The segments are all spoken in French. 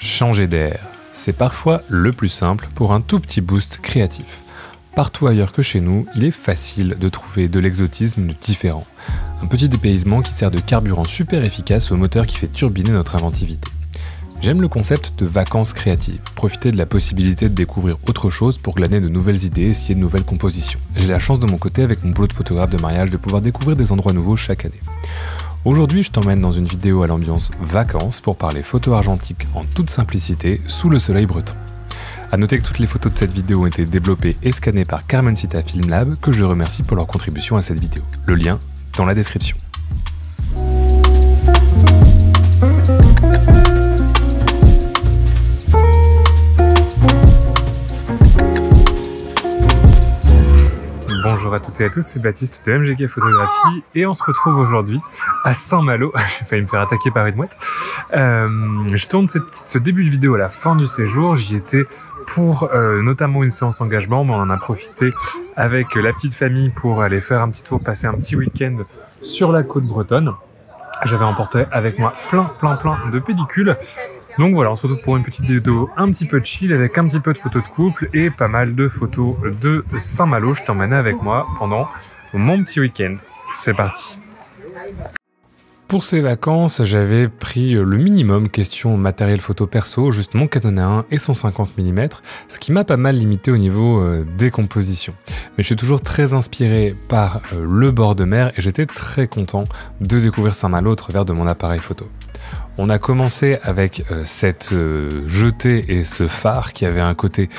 Changer d'air, c'est parfois le plus simple pour un tout petit boost créatif. Partout ailleurs que chez nous, il est facile de trouver de l'exotisme différent. Un petit dépaysement qui sert de carburant super efficace au moteur qui fait turbiner notre inventivité. J'aime le concept de vacances créatives, profiter de la possibilité de découvrir autre chose pour glaner de nouvelles idées et essayer de nouvelles compositions. J'ai la chance de mon côté, avec mon boulot de photographe de mariage, de pouvoir découvrir des endroits nouveaux chaque année. Aujourd'hui, je t'emmène dans une vidéo à l'ambiance vacances pour parler photo argentique en toute simplicité sous le soleil breton. A noter que toutes les photos de cette vidéo ont été développées et scannées par Carmencita Film Lab, que je remercie pour leur contribution à cette vidéo. Le lien dans la description. Bonjour à toutes et à tous, c'est Baptiste de MGK Photographie et on se retrouve aujourd'hui à Saint-Malo. J'ai failli me faire attaquer par une mouette. Je tourne ce début de vidéo à la fin du séjour. J'y étais pour notamment une séance engagement, mais on en a profité avec la petite famille pour aller faire un petit tour, passer un petit week-end sur la côte bretonne. J'avais emporté avec moi plein de pellicules. Donc voilà, on se retrouve pour une petite vidéo un petit peu chill avec un petit peu de photos de couple et pas mal de photos de Saint-Malo. Je t'emmène avec moi pendant mon petit week-end. C'est parti. Pour ces vacances, j'avais pris le minimum question matériel photo perso, juste mon Canon A1 et son 50 mm, ce qui m'a pas mal limité au niveau des compositions. Mais je suis toujours très inspiré par le bord de mer et j'étais très content de découvrir Saint-Malo au travers de mon appareil photo. On a commencé avec cette jetée et ce phare qui avait un côté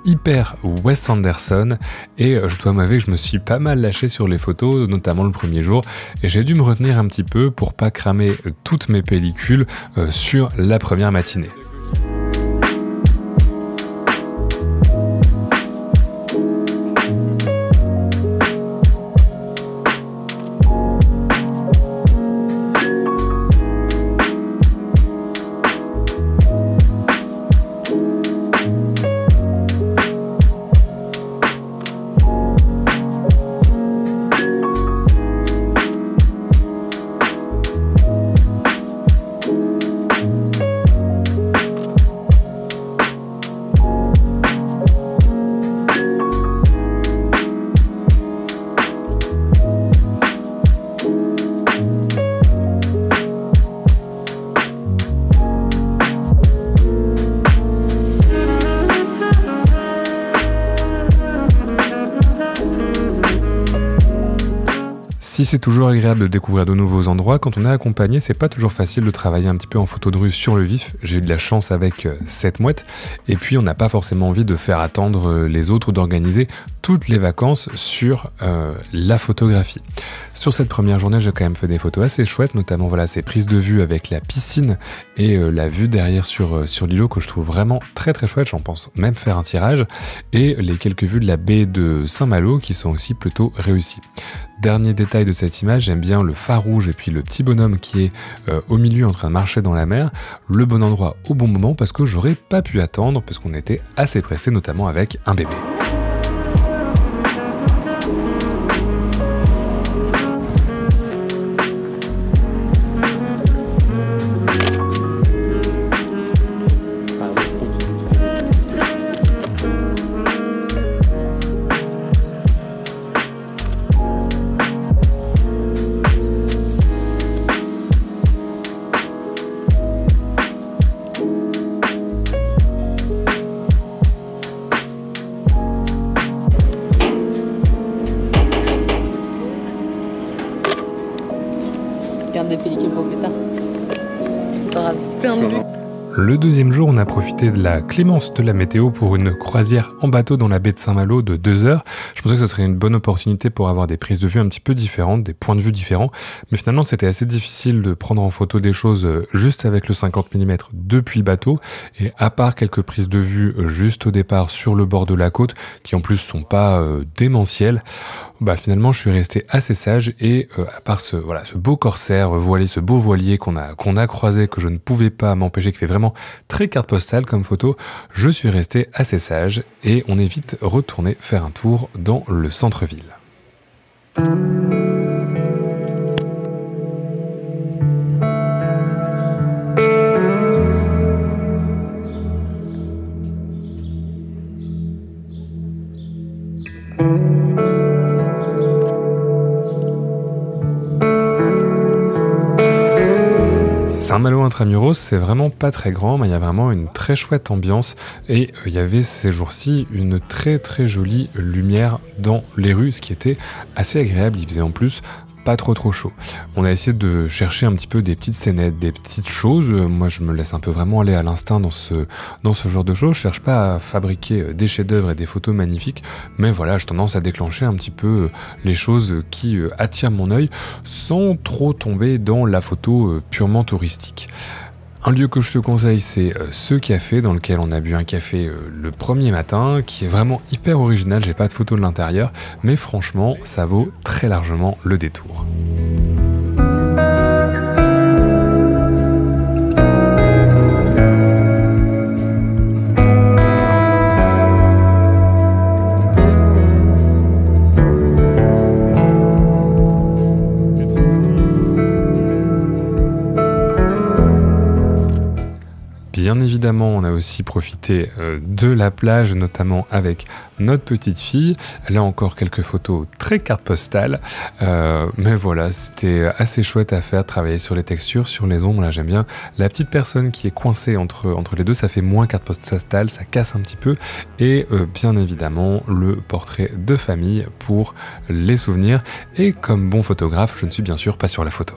hyper Wes Anderson et je dois m'avouer que je me suis pas mal lâché sur les photos, notamment le premier jour, et j'ai dû me retenir un petit peu pour pas cramer toutes mes pellicules sur la première matinée. Si c'est toujours agréable de découvrir de nouveaux endroits, quand on est accompagné, c'est pas toujours facile de travailler un petit peu en photo de rue sur le vif. J'ai eu de la chance avec cette mouette, et puis on n'a pas forcément envie de faire attendre les autres ou d'organiser toutes les vacances sur la photographie. Sur cette première journée, j'ai quand même fait des photos assez chouettes, notamment voilà ces prises de vue avec la piscine et la vue derrière sur l'îlot que je trouve vraiment très chouette. J'en pense même faire un tirage, et les quelques vues de la baie de Saint-Malo qui sont aussi plutôt réussies. Dernier détail de cette image, j'aime bien le phare rouge et puis le petit bonhomme qui est au milieu en train de marcher dans la mer. Le bon endroit au bon moment parce que j'aurais pas pu attendre parce qu'on était assez pressé, notamment avec un bébé. Garde des pellicules pour plus tard. T'auras plein de vues. Le deuxième jour, on a profité de la clémence de la météo pour une croisière en bateau dans la baie de Saint-Malo de 2 heures. Je pensais que ce serait une bonne opportunité pour avoir des prises de vue un petit peu différentes, des points de vue différents. Mais finalement, c'était assez difficile de prendre en photo des choses juste avec le 50 mm depuis le bateau. Et à part quelques prises de vue juste au départ sur le bord de la côte, qui en plus sont pas démentielles, bah finalement je suis resté assez sage et à part ce beau corsaire voilé, ce beau voilier qu'on a croisé, que je ne pouvais pas m'empêcher, qui fait vraiment très carte postale comme photo, je suis resté assez sage et on est vite retourné faire un tour dans le centre-ville. Intramuros, c'est vraiment pas très grand, mais il y a vraiment une très chouette ambiance et il y avait ces jours-ci une très très jolie lumière dans les rues, ce qui était assez agréable. Il faisait en plus pas trop chaud. On a essayé de chercher un petit peu des petites scénettes, des petites choses. Moi, je me laisse un peu vraiment aller à l'instinct dans ce genre de choses. Je cherche pas à fabriquer des chefs-d'œuvre et des photos magnifiques, mais voilà, j'ai tendance à déclencher un petit peu les choses qui attirent mon œil sans trop tomber dans la photo purement touristique. Un lieu que je te conseille, c'est ce café dans lequel on a bu un café le premier matin, qui est vraiment hyper original. J'ai pas de photo de l'intérieur, mais franchement, ça vaut très largement le détour. Bien évidemment, on a aussi profité de la plage, notamment avec notre petite fille. Elle a encore quelques photos très carte postale, mais voilà, c'était assez chouette à faire, travailler sur les textures, sur les ombres. Là, j'aime bien la petite personne qui est coincée entre les deux, ça fait moins carte postale, ça casse un petit peu. Et bien évidemment, le portrait de famille pour les souvenirs. Et comme bon photographe, je ne suis bien sûr pas sur la photo.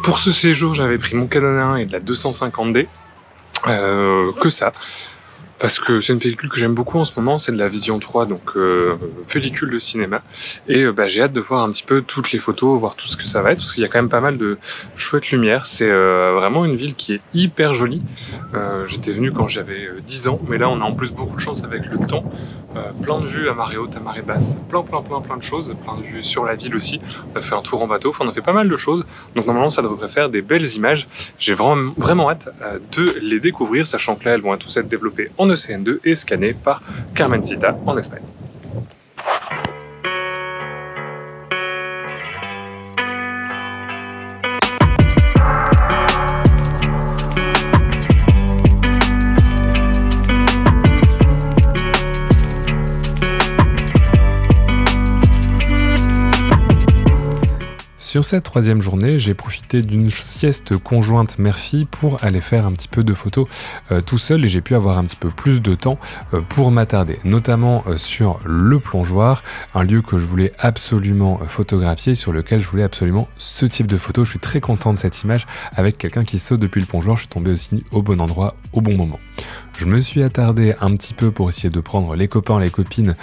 Pour ce séjour, j'avais pris mon Canon 1 et de la 250D, que ça. Parce que c'est une pellicule que j'aime beaucoup en ce moment, c'est de la Vision 3, donc pellicule de cinéma. Et j'ai hâte de voir un petit peu toutes les photos, voir tout ce que ça va être, parce qu'il y a quand même pas mal de chouettes lumières. C'est vraiment une ville qui est hyper jolie. J'étais venu quand j'avais 10 ans, mais là on a en plus beaucoup de chance avec le temps. Plein de vues à marée haute, à marée basse, plein de choses, plein de vues sur la ville aussi. On a fait un tour en bateau, enfin on a fait pas mal de choses. Donc normalement ça devrait faire des belles images. J'ai vraiment hâte de les découvrir, sachant que là elles vont tous être développées en ECN2 et scannées par Carmencita en Espagne. Sur cette troisième journée, j'ai profité d'une sieste conjointe mère-fille pour aller faire un petit peu de photos tout seul et j'ai pu avoir un petit peu plus de temps pour m'attarder, notamment sur le plongeoir, un lieu que je voulais absolument photographier, sur lequel je voulais absolument ce type de photo. Je suis très content de cette image avec quelqu'un qui saute depuis le plongeoir. Je suis tombé aussi au bon endroit, au bon moment. Je me suis attardé un petit peu pour essayer de prendre les copains, les copines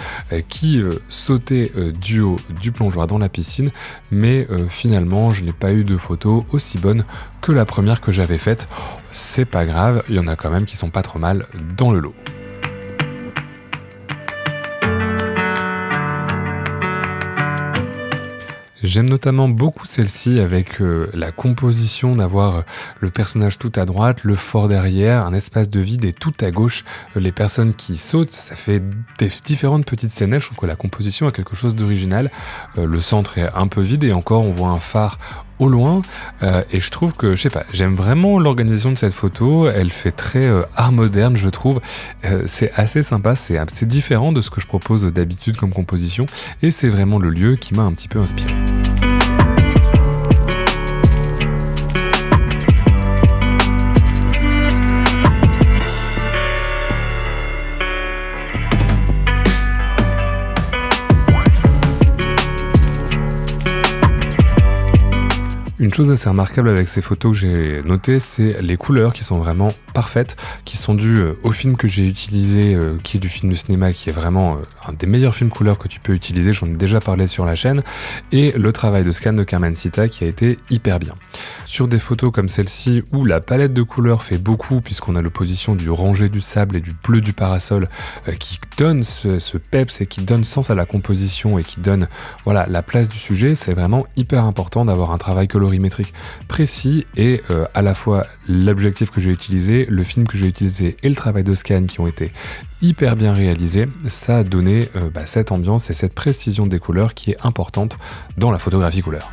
qui sautaient du haut du plongeoir dans la piscine, mais finalement je n'ai pas eu de photos aussi bonnes que la première que j'avais faite. C'est pas grave, il y en a quand même qui sont pas trop mal dans le lot. J'aime notamment beaucoup celle-ci avec la composition, d'avoir le personnage tout à droite, le fort derrière, un espace de vide et tout à gauche les personnes qui sautent. Ça fait des différentes petites scénettes. Je trouve que la composition a quelque chose d'original. Le centre est un peu vide et encore on voit un phare au loin et je trouve que, je sais pas, j'aime vraiment l'organisation de cette photo. Elle fait très art moderne, je trouve. C'est assez sympa, c'est assez différent de ce que je propose d'habitude comme composition et c'est vraiment le lieu qui m'a un petit peu inspiré. Une chose assez remarquable avec ces photos que j'ai notées, c'est les couleurs qui sont vraiment parfaites, qui sont dues au film que j'ai utilisé, qui est du film de cinéma, qui est vraiment un des meilleurs films couleurs que tu peux utiliser, j'en ai déjà parlé sur la chaîne, et le travail de scan de Carmencita qui a été hyper bien. Sur des photos comme celle-ci, où la palette de couleurs fait beaucoup, puisqu'on a l'opposition du rangé du sable et du bleu du parasol, qui donne ce peps et qui donne sens à la composition et qui donne voilà, la place du sujet, c'est vraiment hyper important d'avoir un travail colorimétrique précis et à la fois l'objectif que j'ai utilisé, le film que j'ai utilisé et le travail de scan qui ont été hyper bien réalisés, ça a donné cette ambiance et cette précision des couleurs qui est importante dans la photographie couleur.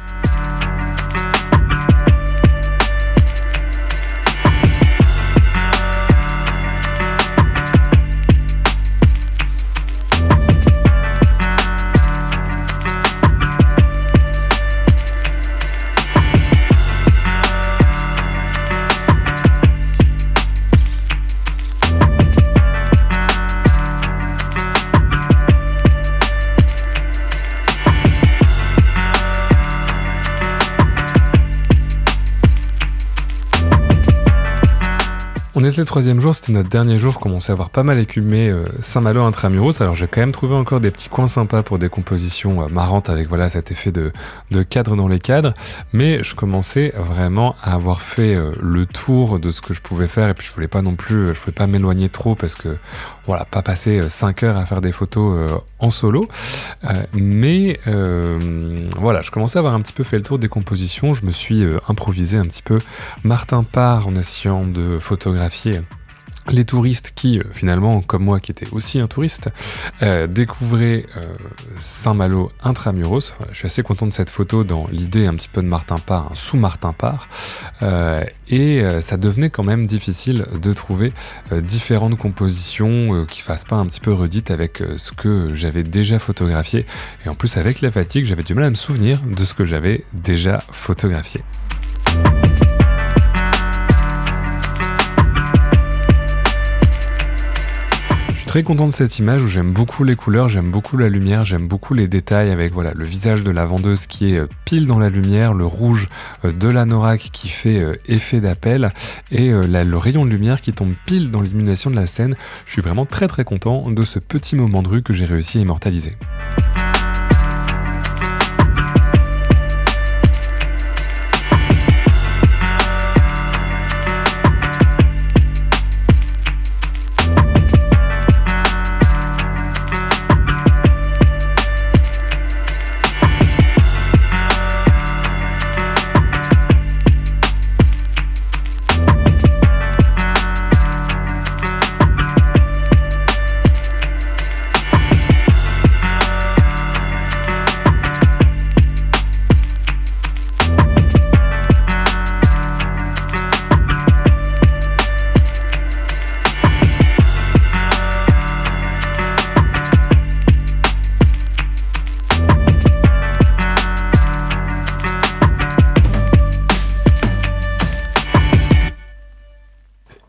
On était le troisième jour, c'était notre dernier jour, je commençais à avoir pas mal écumé Saint-Malo intramuros, alors j'ai quand même trouvé encore des petits coins sympas pour des compositions marrantes avec voilà cet effet de cadre dans les cadres, mais je commençais vraiment à avoir fait le tour de ce que je pouvais faire et puis je voulais pas non plus, je pouvais pas m'éloigner trop parce que voilà, pas passer 5 heures à faire des photos en solo, mais voilà, je commençais à avoir un petit peu fait le tour des compositions, je me suis improvisé un petit peu Martin Parr en essayant de photographier les touristes qui, finalement, comme moi qui était aussi un touriste, découvraient Saint-Malo intramuros. Je suis assez content de cette photo dans l'idée un petit peu de Martin Parr, sous Martin Parr. Et ça devenait quand même difficile de trouver différentes compositions qui fassent pas un petit peu redites avec ce que j'avais déjà photographié. Et en plus, avec la fatigue, j'avais du mal à me souvenir de ce que j'avais déjà photographié. Très content de cette image où j'aime beaucoup les couleurs, j'aime beaucoup la lumière, j'aime beaucoup les détails avec voilà le visage de la vendeuse qui est pile dans la lumière, le rouge de l'anorak qui fait effet d'appel et le rayon de lumière qui tombe pile dans l'illumination de la scène. Je suis vraiment très content de ce petit moment de rue que j'ai réussi à immortaliser.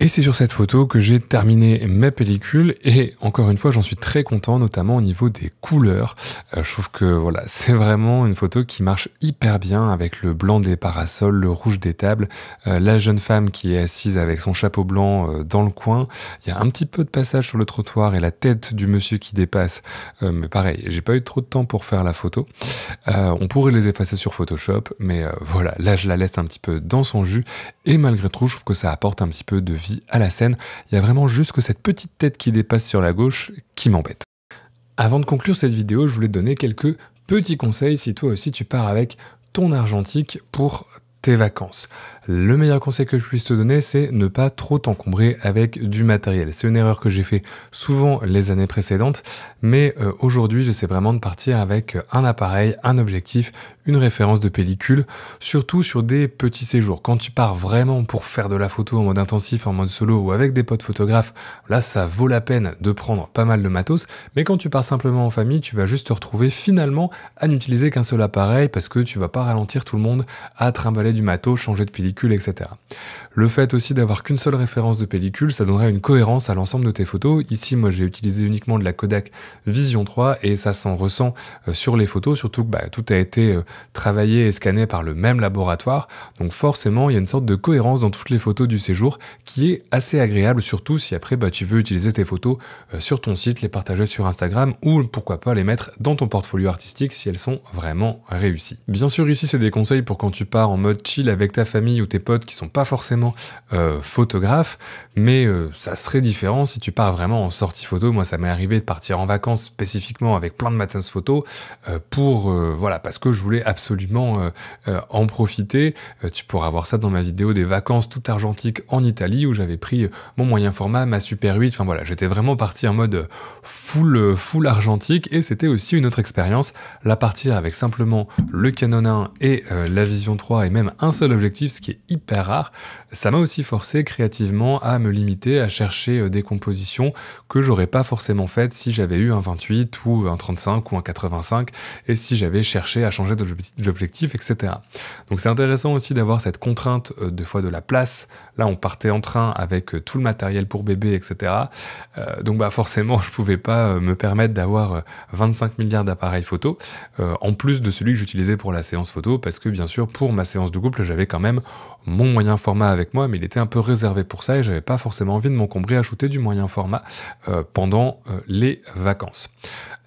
Et c'est sur cette photo que j'ai terminé ma pellicule et encore une fois j'en suis très content, notamment au niveau des couleurs. Je trouve que voilà, c'est vraiment une photo qui marche hyper bien avec le blanc des parasols, le rouge des tables, la jeune femme qui est assise avec son chapeau blanc dans le coin. Il y a un petit peu de passage sur le trottoir et la tête du monsieur qui dépasse, mais pareil, j'ai pas eu trop de temps pour faire la photo. On pourrait les effacer sur Photoshop, mais voilà, là je la laisse un petit peu dans son jus et malgré tout je trouve que ça apporte un petit peu de vie à la scène. Il y a vraiment juste que cette petite tête qui dépasse sur la gauche qui m'embête. Avant de conclure cette vidéo, je voulais te donner quelques petits conseils si toi aussi tu pars avec ton argentique pour tes vacances. Le meilleur conseil que je puisse te donner, c'est ne pas trop t'encombrer avec du matériel. C'est une erreur que j'ai fait souvent les années précédentes, mais aujourd'hui, j'essaie vraiment de partir avec un appareil, un objectif, une référence de pellicule, surtout sur des petits séjours. Quand tu pars vraiment pour faire de la photo en mode intensif, en mode solo ou avec des potes photographes, là, ça vaut la peine de prendre pas mal de matos, mais quand tu pars simplement en famille, tu vas juste te retrouver finalement à n'utiliser qu'un seul appareil parce que tu vas pas ralentir tout le monde à trimballer du matos, changer de pellicule, pellicule, etc. Le fait aussi d'avoir qu'une seule référence de pellicule, ça donnerait une cohérence à l'ensemble de tes photos. Ici, moi, j'ai utilisé uniquement de la Kodak Vision 3 et ça s'en ressent sur les photos, surtout que tout a été travaillé et scanné par le même laboratoire. Donc forcément, il y a une sorte de cohérence dans toutes les photos du séjour qui est assez agréable, surtout si après tu veux utiliser tes photos sur ton site, les partager sur Instagram ou pourquoi pas les mettre dans ton portfolio artistique si elles sont vraiment réussies. Bien sûr, ici, c'est des conseils pour quand tu pars en mode chill avec ta famille ou tes potes qui sont pas forcément photographes, mais ça serait différent si tu pars vraiment en sortie photo. Moi, ça m'est arrivé de partir en vacances spécifiquement avec plein de matins photo parce que je voulais absolument en profiter. Tu pourras voir ça dans ma vidéo des vacances tout argentiques en Italie où j'avais pris mon moyen format, ma Super 8, enfin voilà, j'étais vraiment parti en mode full argentique et c'était aussi une autre expérience, la partir avec simplement le Canon 1 et la Vision 3 et même un seul objectif, ce qui est hyper rare. Ça m'a aussi forcé créativement à me limiter à chercher des compositions que j'aurais pas forcément faites si j'avais eu un 28 ou un 35 ou un 85 et si j'avais cherché à changer d'objectif, etc. Donc c'est intéressant aussi d'avoir cette contrainte des fois de la place. Là, on partait en train avec tout le matériel pour bébé, etc. Donc forcément, je pouvais pas me permettre d'avoir 25 milliards d'appareils photo, en plus de celui que j'utilisais pour la séance photo, parce que bien sûr, pour ma séance de couple, j'avais quand même mon moyen format avec moi, mais il était un peu réservé pour ça et j'avais pas forcément envie de m'encombrer à shooter du moyen format pendant les vacances.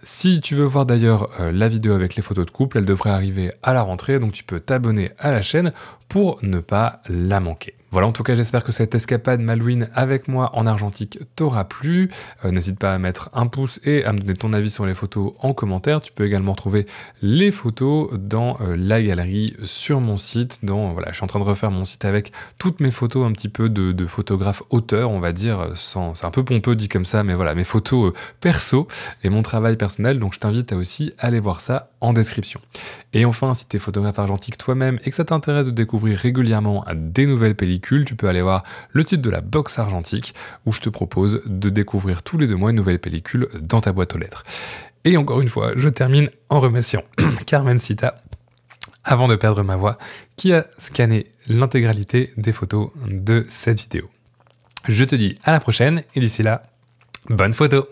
Si tu veux voir d'ailleurs la vidéo avec les photos de couple, elle devrait arriver à la rentrée, donc tu peux t'abonner à la chaîne pour ne pas la manquer. Voilà, en tout cas, j'espère que cette escapade Malouine avec moi en argentique t'aura plu. N'hésite pas à mettre un pouce et à me donner ton avis sur les photos en commentaire. Tu peux également trouver les photos dans la galerie sur mon site. Je suis en train de refaire mon site avec toutes mes photos un petit peu de photographe auteur, on va dire. C'est un peu pompeux dit comme ça, mais voilà, mes photos perso et mon travail personnel. Donc je t'invite à aussi aller voir ça en description. Et enfin, si tu es photographe argentique toi-même et que ça t'intéresse de découvrir régulièrement des nouvelles pellicules, tu peux aller voir le titre de la box argentique où je te propose de découvrir tous les 2 mois une nouvelle pellicule dans ta boîte aux lettres. Et encore une fois, je termine en remerciant Carmencita, avant de perdre ma voix, qui a scanné l'intégralité des photos de cette vidéo. Je te dis à la prochaine et d'ici là, bonne photo!